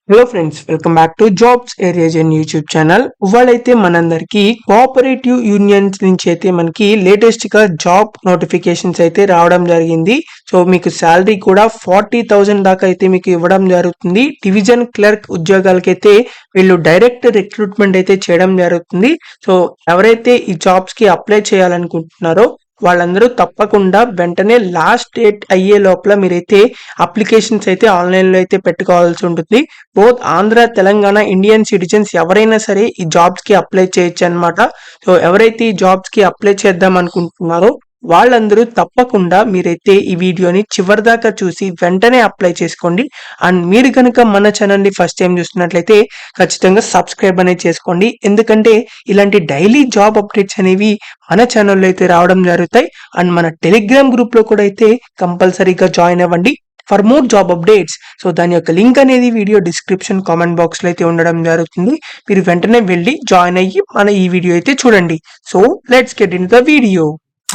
Hello friends, welcome back to jobs areas and YouTube channel. ఇవాళైతే మనందరికి cooperative unions నుంచి అయితే మనకి లేటెస్ట్ గా జాబ్ నోటిఫికేషన్స్ అయితే రావడం జరిగింది. సో మీకు శాలరీ కూడా 40,000 దాకా అయితే మీకు ఇవ్వడం జరుగుతుంది. డివిజన్ క్లర్క్ ఉద్యోగాలకైతే వీళ్ళు డైరెక్ట్ రిక్రూట్మెంట్ అయితే చేయడం జరుగుతుంది. సో ఎవరైతే ఈ జాబ్స్ కి అప్లై చేయాలనుకుంటున్నారో వాళ్ళందరూ తప్పకుండా వెంటనే లాస్ట్ డేట్ అయ్యే లోపల మీరైతే అప్లికేషన్స్ అయితే ఆన్లైన్ లో అయితే పెట్టుకోవాల్సి ఉంటుంది. Both Andhra, Telangana Indian citizens ఎవరైనా సరే ఈ జాబ్స్ కి అప్లై చేయొచ్చు అన్నమాట. సో ఎవరైతే ఈ జాబ్స్ కి అప్లై చేద్దాం అనుకుంటున్నారో వాళ్ళందరూ తప్పకుండా మీరైతే ఈ వీడియోని చివరిదాకా చూసి వెంటనే అప్లై చేసుకోండి. అండ్ మీరు కనుక మన ఛానల్ ని ఫస్ట్ టైం చూస్తున్నట్లయితే ఖచ్చితంగా సబ్స్క్రైబ్ అనేది చేసుకోండి. ఎందుకంటే ఇలాంటి డైలీ జాబ్ అప్డేట్స్ అనేవి మన ఛానల్లో అయితే రావడం జరుగుతాయి. అండ్ మన టెలిగ్రామ్ గ్రూప్ లో కూడా అయితే కంపల్సరీగా జాయిన్ అవ్వండి for more job updates. So దాని యొక్క లింక్ అనేది వీడియో డిస్క్రిప్షన్ కామెంట్ బాక్స్ లో అయితే ఉండడం జరుగుతుంది. మీరు వెంటనే వెళ్ళి జాయిన్ అయ్యి మన ఈ వీడియో అయితే చూడండి. So let's get in the video.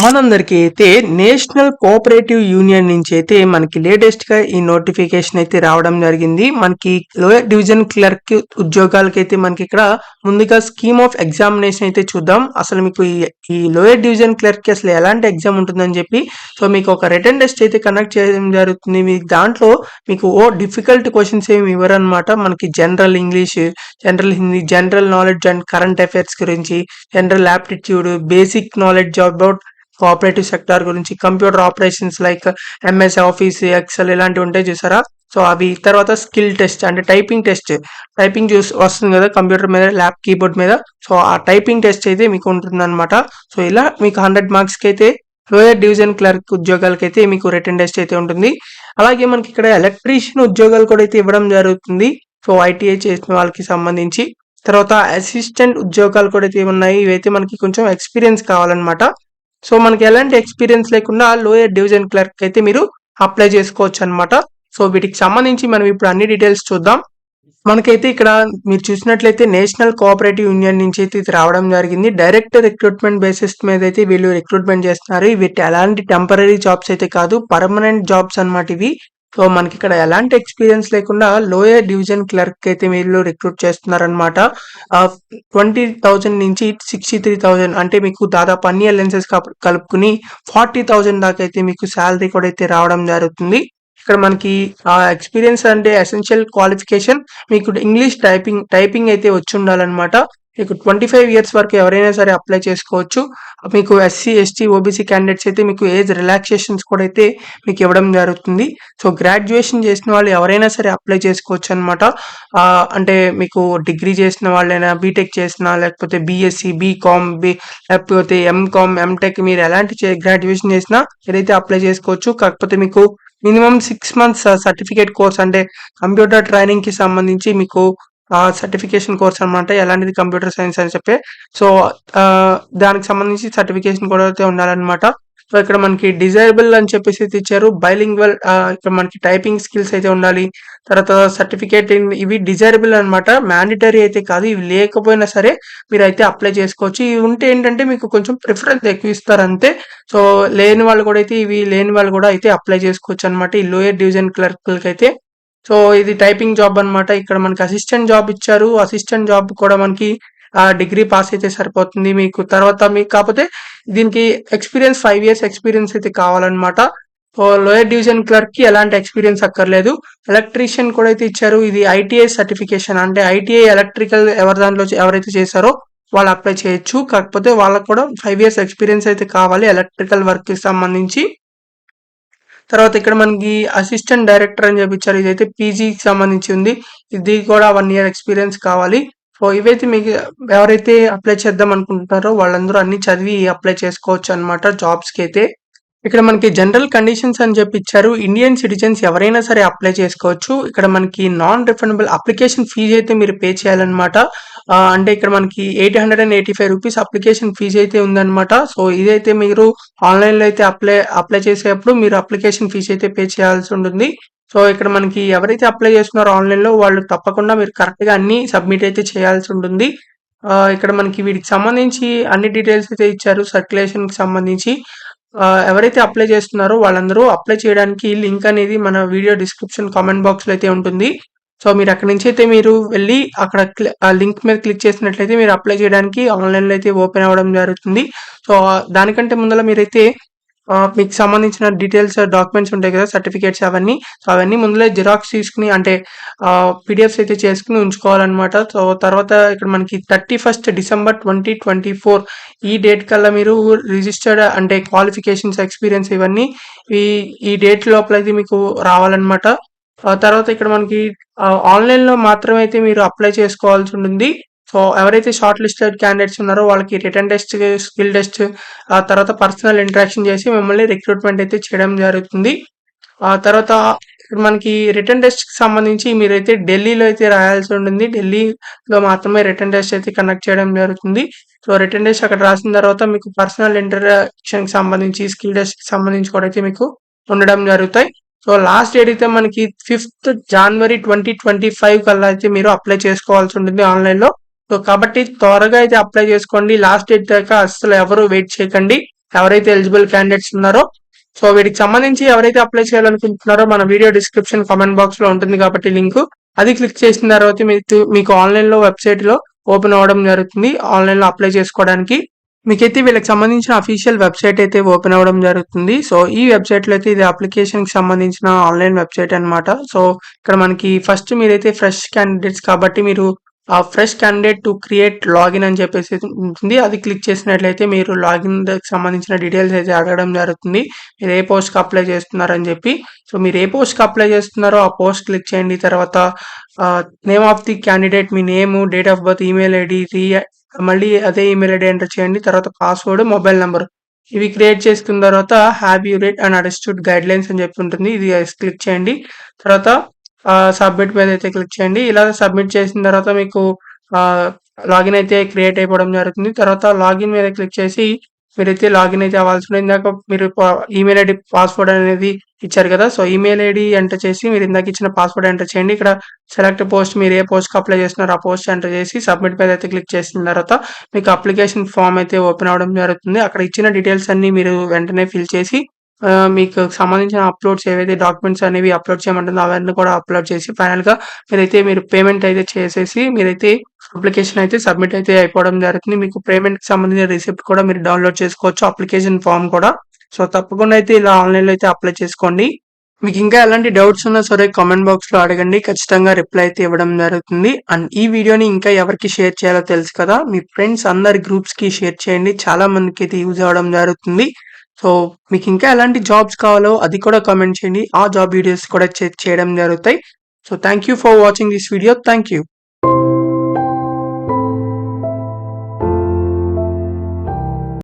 మనందరికి అయితే నేషనల్ కోఆపరేటివ్ యూనియన్ నుంచి అయితే మనకి లేటెస్ట్ గా ఈ నోటిఫికేషన్ అయితే రావడం జరిగింది. మనకి లోయర్ డివిజన్ క్లర్క్ ఉద్యోగాలకైతే మనకి ఇక్కడ ముందుగా స్కీమ్ ఆఫ్ ఎగ్జామినేషన్ అయితే చూద్దాం. అసలు మీకు ఈ లోయర్ డివిజన్ క్లర్క్ కి అసలు ఎలాంటి ఎగ్జామ్ ఉంటుందని చెప్పి, సో మీకు ఒక రిటన్ టెస్ట్ అయితే కండక్ట్ చేయడం జరుగుతుంది. మీకు దాంట్లో మీకు డిఫికల్ట్ క్వశ్చన్స్ ఏమి ఇవ్వరు అనమాట. మనకి general English, general Hindi, general knowledge and current affairs గురించి, general aptitude, basic knowledge about cooperative sector గురించి, computer operations like MS office, Excel ఇలాంటివి ఉంటాయి చూసారా. సో అవి తర్వాత స్కిల్ టెస్ట్ అంటే టైపింగ్ టెస్ట్, టైపింగ్ చూసి వస్తుంది కదా కంప్యూటర్ మీద, ల్యాప్ కీబోర్డ్ మీద. సో ఆ టైపింగ్ టెస్ట్ అయితే మీకు ఉంటుంది అనమాట. సో ఇలా మీకు 100 మార్క్స్ కి అయితే లోయర్ డివిజన్ క్లర్క్ ఉద్యోగాలకైతే మీకు రిటన్ టెస్ట్ అయితే ఉంటుంది. అలాగే మనకి ఇక్కడ ఎలక్ట్రీషియన్ ఉద్యోగాలు కూడా అయితే ఇవ్వడం జరుగుతుంది. సో ఐటీఐ చేసిన వాళ్ళకి సంబంధించి. తర్వాత అసిస్టెంట్ ఉద్యోగాలు కూడా అయితే ఉన్నాయి. ఇవైతే మనకి కొంచెం ఎక్స్పీరియన్స్ కావాలన్నమాట. సో మనకి ఎలాంటి ఎక్స్పీరియన్స్ లేకుండా లోయర్ డివిజన్ క్లర్క్ అయితే మీరు అప్లై చేసుకోవచ్చు అనమాట. సో వీటికి సంబంధించి మనం ఇప్పుడు అన్ని డీటెయిల్స్ చూద్దాం. మనకైతే ఇక్కడ మీరు చూసినట్లయితే నేషనల్ కోఆపరేటివ్ యూనియన్ నుంచి అయితే ఇది రావడం జరిగింది. డైరెక్ట్ రిక్రూట్మెంట్ బేసిస్ మీద అయితే వీళ్ళు రిక్రూట్మెంట్ చేస్తున్నారు. వీటి ఎలాంటి టెంపరీ జాబ్స్ అయితే కాదు, పర్మనెంట్ జాబ్స్ అన్నమాట ఇవి. సో మనకి ఇక్కడ ఎలాంటి ఎక్స్పీరియన్స్ లేకుండా లోయర్ డివిజన్ క్లర్క్ అయితే వీళ్ళు రిక్రూట్ చేస్తున్నారనమాట. 20,000 నుంచి 63,000 అంటే మీకు దాదాపు అన్ని అలెన్సెస్ కలుపుకుని 40,000 దాకా అయితే మీకు శాలరీ కూడా అయితే రావడం జరుగుతుంది. ఇక్కడ మనకి ఎక్స్పీరియన్స్ అంటే ఎసెన్షియల్ క్వాలిఫికేషన్ మీకు ఇంగ్లీష్ టైపింగ్ అయితే వచ్చి ఉండాలన్నమాట. మీకు 25 ఇయర్స్ వరకు ఎవరైనా సరే అప్లై చేసుకోవచ్చు. మీకు ఎస్సీ, ఎస్టీ, ఓబీసీ క్యాండిడేట్స్ అయితే మీకు ఏజ్ రిలాక్సేషన్స్ కూడా అయితే మీకు ఇవ్వడం జరుగుతుంది. సో గ్రాడ్యుయేషన్ చేసిన వాళ్ళు ఎవరైనా సరే అప్లై చేసుకోవచ్చు అనమాట. అంటే మీకు డిగ్రీ చేసిన వాళ్ళైనా, బీటెక్ చేసిన, లేకపోతే బీఎస్సీ, బీకామ్, లేకపోతే ఎంకామ్, ఎంటెక్ మీరు ఎలాంటి గ్రాడ్యుయేషన్ చేసినా మీరైతే అప్లై చేసుకోవచ్చు. కాకపోతే మీకు మినిమం 6 months సర్టిఫికేట్ కోర్స్ అంటే కంప్యూటర్ ట్రైనింగ్ కి సంబంధించి మీకు సర్టిఫికేషన్ కోర్స్ అనమాట. ఎలాంటిది కంప్యూటర్ సైన్స్ అని చెప్పి. సో దానికి సంబంధించి సర్టిఫికేషన్ కూడా అయితే ఉండాలన్నమాట. సో ఇక్కడ మనకి డిజైరబుల్ అని చెప్పేసి అయితే ఇచ్చారు. బైలింగ్వల్ ఇక్కడ మనకి టైపింగ్ స్కిల్స్ అయితే ఉండాలి. తర్వాత సర్టిఫికేట్ ఇవి డిజైరబుల్ అనమాట, మ్యాండేటరీ అయితే కాదు. ఇవి లేకపోయినా సరే మీరు అయితే అప్లై చేసుకోవచ్చు. ఇవి ఉంటే ఏంటంటే మీకు కొంచెం ప్రిఫరెన్స్ ఎక్కువ ఇస్తారు అంతే. సో లేని వాళ్ళు కూడా అయితే ఇవి లేని వాళ్ళు కూడా అయితే అప్లై చేసుకోవచ్చు అనమాట ఈ లోయర్ డివిజన్ క్లర్క్ అయితే. సో ఇది టైపింగ్ జాబ్ అన్నమాట. ఇక్కడ మనకి అసిస్టెంట్ జాబ్ ఇచ్చారు. అసిస్టెంట్ జాబ్ కూడా మనకి డిగ్రీ పాస్ అయితే సరిపోతుంది మీకు. తర్వాత మీకు కాకపోతే దీనికి ఎక్స్పీరియన్స్ 5 years ఎక్స్పీరియన్స్ అయితే కావాలన్నమాట. సో లోయర్ డివిజన్ క్లర్క్ కి ఎలాంటి ఎక్స్పీరియన్స్ అక్కర్లేదు. ఎలక్ట్రీషియన్ కూడా అయితే ఇచ్చారు. ఇది ఐటీఐ సర్టిఫికేషన్ అంటే ఐటీఐ ఎలక్ట్రికల్ ఎవరైతే చేశారో వాళ్ళు అప్లై చేయొచ్చు. కాకపోతే వాళ్ళకు కూడా 5 years ఎక్స్పీరియన్స్ అయితే కావాలి ఎలక్ట్రికల్ వర్క్ కి సంబంధించి. తర్వాత ఇక్కడ మనకి అసిస్టెంట్ డైరెక్టర్ అని చెప్పించారు. ఇదైతే పీజీకి సంబంధించి ఉంది. ఇది కూడా 1 year ఎక్స్పీరియన్స్ కావాలి. సో ఇవైతే మీకు ఎవరైతే అప్లై చేద్దాం అనుకుంటున్నారో వాళ్ళందరూ అన్ని చదివి అప్లై చేసుకోవచ్చు అనమాట జాబ్స్ కి అయితే. ఇక్కడ మనకి జనరల్ కండిషన్స్ అని చెప్పి ఇచ్చారు. ఇండియన్ సిటిజన్స్ ఎవరైనా సరే అప్లై చేసుకోవచ్చు. ఇక్కడ మనకి నాన్ రిఫండబుల్ అప్లికేషన్ ఫీజు అయితే మీరు పే చేయాలన్నమాట. అంటే ఇక్కడ మనకి 885 రూపీస్ అప్లికేషన్ ఫీజు అయితే ఉందన్నమాట. సో ఇదైతే మీరు ఆన్లైన్ లో అయితే అప్లై చేసేటప్పుడు మీరు అప్లికేషన్ ఫీజు అయితే పే చేయాల్సి ఉంటుంది. సో ఇక్కడ మనకి ఎవరైతే అప్లై చేస్తున్నారో ఆన్లైన్ లో వాళ్ళు తప్పకుండా మీరు కరెక్ట్ గా అన్ని సబ్మిట్ అయితే చేయాల్సి ఉంటుంది. ఇక్కడ మనకి వీటికి సంబంధించి అన్ని డీటెయిల్స్ అయితే ఇచ్చారు. సర్క్యులేషన్ కి సంబంధించి ఎవరైతే అప్లై చేస్తున్నారో వాళ్ళందరూ అప్లై చేయడానికి లింక్ అనేది మన వీడియో డిస్క్రిప్షన్ కామెంట్ బాక్స్ లో అయితే ఉంటుంది. సో మీరు అక్కడి నుంచి అయితే మీరు వెళ్ళి అక్కడ ఆ లింక్ మీద క్లిక్ చేసినట్లయితే మీరు అప్లై చేయడానికి ఆన్లైన్లో అయితే ఓపెన్ అవ్వడం జరుగుతుంది. సో దానికంటే ముందర మీరైతే మీకు సంబంధించిన డీటెయిల్స్ డాక్యుమెంట్స్ ఉంటాయి కదా, సర్టిఫికేట్స్ అవన్నీ. సో అవన్నీ ముందులే జిరాక్స్ తీసుకుని అంటే పీడిఎఫ్స్ అయితే చేసుకుని ఉంచుకోవాలన్నమాట. సో తర్వాత ఇక్కడ మనకి 31 డిసెంబర్ 2024 ఈ డేట్ కల్లా మీరు రిజిస్టర్డ్ అంటే క్వాలిఫికేషన్స్, ఎక్స్పీరియన్స్ ఇవన్నీ ఈ ఈ డేట్ లోపల అయితే మీకు రావాలన్నమాట. తర్వాత ఇక్కడ మనకి ఆన్లైన్లో మాత్రమే అయితే మీరు అప్లై చేసుకోవాల్సి ఉంటుంది. సో ఎవరైతే షార్ట్ లిస్టెడ్ క్యాండిడేట్స్ ఉన్నారో వాళ్ళకి రిటర్న్ టెస్ట్, స్కిల్ టెస్ట్, ఆ తర్వాత పర్సనల్ ఇంటరాక్షన్ చేసి మిమ్మల్ని రిక్రూట్మెంట్ అయితే చేయడం జరుగుతుంది. ఆ తర్వాత ఇప్పుడు మనకి రిటర్న్ టెస్ట్ కి సంబంధించి మీరైతే ఢిల్లీలో అయితే రాయాల్సి ఉంటుంది. ఢిల్లీలో మాత్రమే రిటర్న్ టెస్ట్ అయితే కండక్ట్ చేయడం జరుగుతుంది. సో రిటర్న్ టెస్ట్ అక్కడ రాసిన తర్వాత మీకు పర్సనల్ ఇంటరాక్షన్ కి సంబంధించి, స్కిల్ టెస్ట్ కి సంబంధించి కూడా అయితే మీకు ఉండడం జరుగుతాయి. సో లాస్ట్ డేట్ అయితే మనకి 5th జనవరి 2025 కల్లా అయితే మీరు అప్లై చేసుకోవాల్సి ఉంటుంది ఆన్లైన్ లో. సో కాబట్టి త్వరగా అయితే అప్లై చేసుకోండి. లాస్ట్ డేట్ దాకా అస్సలు ఎవరు వెయిట్ చేయకండి, ఎవరైతే ఎలిజిబుల్ క్యాండిడేట్స్ ఉన్నారో. సో వీటికి సంబంధించి ఎవరైతే అప్లై చేయాలనుకుంటున్నారో మన వీడియో డిస్క్రిప్షన్ కామెంట్ బాక్స్ లో ఉంటుంది కాబట్టి లింక్, అది క్లిక్ చేసిన తర్వాత మీకు ఆన్లైన్ లో వెబ్సైట్ లో ఓపెన్ అవ్వడం జరుగుతుంది ఆన్లైన్ లో అప్లై చేసుకోవడానికి. మీకైతే వీళ్ళకి సంబంధించిన అఫీషియల్ వెబ్సైట్ అయితే ఓపెన్ అవ్వడం జరుగుతుంది. సో ఈ వెబ్సైట్ లో అయితే ఇది అప్లికేషన్ కి సంబంధించిన ఆన్లైన్ వెబ్సైట్ అన్నమాట. సో ఇక్కడ మనకి ఫస్ట్ మీరైతే ఫ్రెష్ క్యాండిడేట్స్ కాబట్టి మీరు ఆ fresh candidate to create login అని చెప్పేసి ఉంటుంది. అది క్లిక్ చేసినట్లయితే మీరు లాగిన్ సంబంధించిన డీటెయిల్స్ అయితే అడగడం జరుగుతుంది. మీరు ఏ పోస్ట్ కి అప్లై చేస్తున్నారని చెప్పి. సో మీరు ఏ పోస్ట్ కి అప్లై చేస్తున్నారో ఆ పోస్ట్ క్లిక్ చేయండి. తర్వాత name of the candidate, me name, date of birth, email ID, మళ్ళీ అదే ఈమెయిల్ ఐడి ఎంటర్ చేయండి. తర్వాత పాస్వర్డ్, మొబైల్ నెంబర్ ఇవి క్రియేట్ చేసుకున్న తర్వాత have you red and understood guide lines అని చెప్పి ఉంటుంది. ఇది క్లిక్ చేయండి. తర్వాత సబ్మిట్ మీద అయితే క్లిక్ చేయండి. ఇలా సబ్మిట్ చేసిన తర్వాత మీకు లాగిన్ అయితే క్రియేట్ అయిపోవడం జరుగుతుంది. తర్వాత లాగిన్ మీద క్లిక్ చేసి మీరైతే లాగిన్ అయితే అవ్వాల్సి ఉంటుంది. ఇందాక మీరు ఈమెయిల్ ఐడి, పాస్వర్డ్ అనేది ఇచ్చారు కదా, సో ఈమెయిల్ ఐడి ఎంటర్ చేసి మీరు ఇందాక ఇచ్చిన పాస్వర్డ్ ఎంటర్ చేయండి. ఇక్కడ సెలెక్ట్ పోస్ట్, మీరు ఏ పోస్ట్ కి అప్లై చేస్తున్నారో ఆ పోస్ట్ ఎంటర్ చేసి సబ్మిట్ మీద అయితే క్లిక్ చేసిన తర్వాత మీకు అప్లికేషన్ ఫామ్ అయితే ఓపెన్ అవ్వడం జరుగుతుంది. అక్కడ ఇచ్చిన డీటెయిల్స్ అన్ని మీరు వెంటనే ఫిల్ చేసి మీకు సంబంధించిన అప్లోడ్స్ ఏవైతే డాక్యుమెంట్స్ అనేవి అప్లోడ్ చేయమంటుందో అవన్నీ కూడా అప్లోడ్ చేసి ఫైనల్ గా మీరు పేమెంట్ అయితే చేసేసి మీరైతే అప్లికేషన్ అయితే సబ్మిట్ అయితే అయిపోవడం జరుగుతుంది. మీకు పేమెంట్ కి సంబంధించిన రిసిప్ట్ కూడా మీరు డౌన్లోడ్ చేసుకోవచ్చు, అప్లికేషన్ ఫామ్ కూడా. సో తప్పకుండా అయితే ఇలా ఆన్లైన్ లో అయితే అప్లై చేసుకోండి. మీకు ఇంకా ఎలాంటి డౌట్స్ ఉన్నా సరే కామెంట్ బాక్స్ లో అడగండి, ఖచ్చితంగా రిప్లై అయితే ఇవ్వడం జరుగుతుంది. అండ్ ఈ వీడియోని ఇంకా ఎవరికి షేర్ చేయాలో తెలుసు కదా, మీ ఫ్రెండ్స్ అందరి గ్రూప్స్ కి షేర్ చేయండి, చాలా మందికి అయితే యూజ్ అవ్వడం జరుగుతుంది. సో మీకు ఇంకా ఎలాంటి జాబ్స్ కావాలో అది కూడా కామెంట్ చేయండి, ఆ జాబ్ వీడియోస్ కూడా చేయడం జరుగుతాయి. So thank you for watching this video. Thank you.